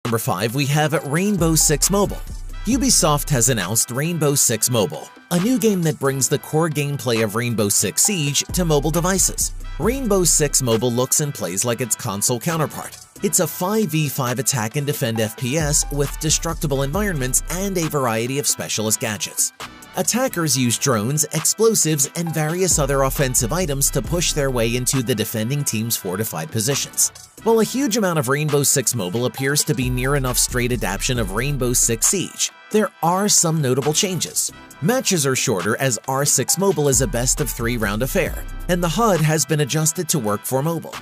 Number 5, we have Rainbow Six Mobile. Ubisoft has announced Rainbow Six Mobile, a new game that brings the core gameplay of Rainbow Six Siege to mobile devices. Rainbow Six Mobile looks and plays like its console counterpart. It's a 5v5 attack and defend FPS with destructible environments and a variety of specialist gadgets. Attackers use drones, explosives, and various other offensive items to push their way into the defending team's fortified positions. While a huge amount of Rainbow Six Mobile appears to be near enough straight adaptation of Rainbow Six Siege, there are some notable changes. Matches are shorter as R6 Mobile is a best-of-3 round affair, and the HUD has been adjusted to work for mobile.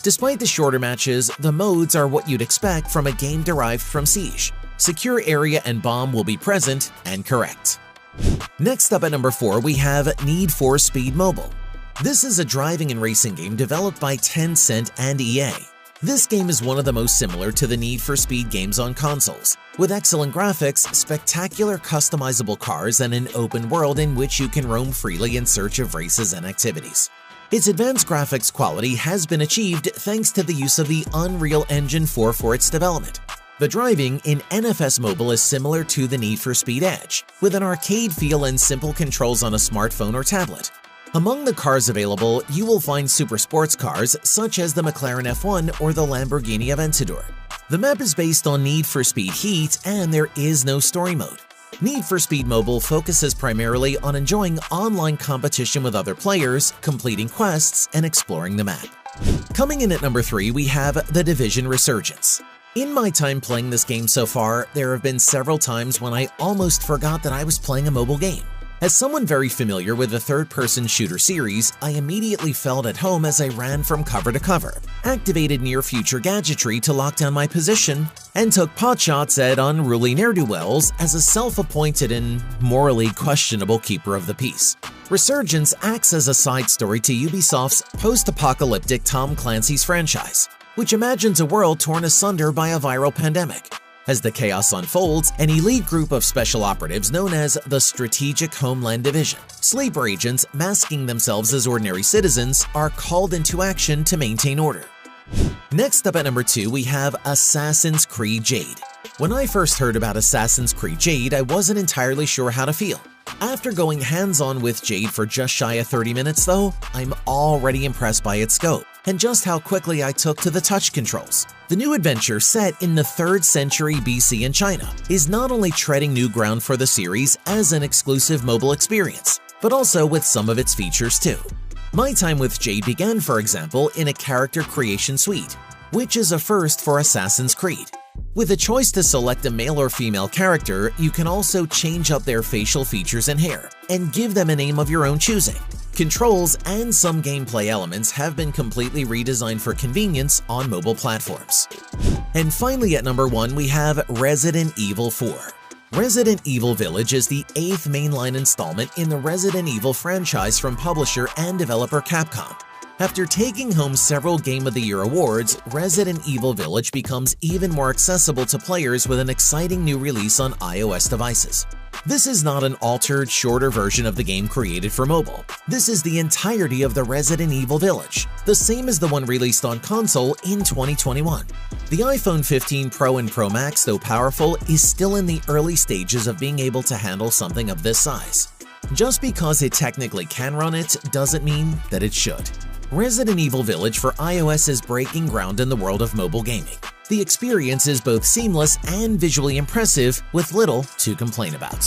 Despite the shorter matches, the modes are what you'd expect from a game derived from Siege. Secure area and bomb will be present and correct. Next up at number 4, we have Need for Speed Mobile. This is a driving and racing game developed by Tencent and EA. This game is one of the most similar to the Need for Speed games on consoles, with excellent graphics, spectacular customizable cars, and an open world in which you can roam freely in search of races and activities. Its advanced graphics quality has been achieved thanks to the use of the Unreal Engine 4 for its development. The driving in NFS Mobile is similar to the Need for Speed Edge, with an arcade feel and simple controls on a smartphone or tablet. Among the cars available, you will find super sports cars such as the McLaren F1 or the Lamborghini Aventador. The map is based on Need for Speed Heat, and there is no story mode. Need for Speed Mobile focuses primarily on enjoying online competition with other players, completing quests, and exploring the map. Coming in at number 3, we have The Division Resurgence. In my time playing this game so far, there have been several times when I almost forgot that I was playing a mobile game. As someone very familiar with the third-person shooter series, I immediately felt at home as I ran from cover to cover, activated near-future gadgetry to lock down my position, and took potshots at unruly ne'er-do-wells as a self-appointed and morally questionable keeper of the peace. Resurgence acts as a side story to Ubisoft's post-apocalyptic Tom Clancy's franchise, which imagines a world torn asunder by a viral pandemic. As the chaos unfolds, an elite group of special operatives known as the Strategic Homeland Division, sleeper agents masking themselves as ordinary citizens, are called into action to maintain order. Next up at number 2, we have Assassin's Creed Jade. When I first heard about Assassin's Creed Jade, I wasn't entirely sure how to feel. After going hands-on with Jade for just shy of 30 minutes though, I'm already impressed by its scope and just how quickly I took to the touch controls. The new adventure, set in the 3rd century BC in China, is not only treading new ground for the series as an exclusive mobile experience, but also with some of its features too. My time with Jade began, for example, in a character creation suite, which is a first for Assassin's Creed. With a choice to select a male or female character, you can also change up their facial features and hair, and give them a name of your own choosing. Controls and some gameplay elements have been completely redesigned for convenience on mobile platforms. And finally at number 1, we have Resident Evil 4. Resident Evil Village is the 8th mainline installment in the Resident Evil franchise from publisher and developer Capcom. After taking home several Game of the Year awards, Resident Evil Village becomes even more accessible to players with an exciting new release on iOS devices. This is not an altered, shorter version of the game created for mobile. This is the entirety of the Resident Evil Village, the same as the one released on console in 2021. The iPhone 15 Pro and Pro Max, though powerful, is still in the early stages of being able to handle something of this size. Just because it technically can run it doesn't mean that it should. Resident Evil Village for iOS is breaking ground in the world of mobile gaming. The experience is both seamless and visually impressive, with little to complain about.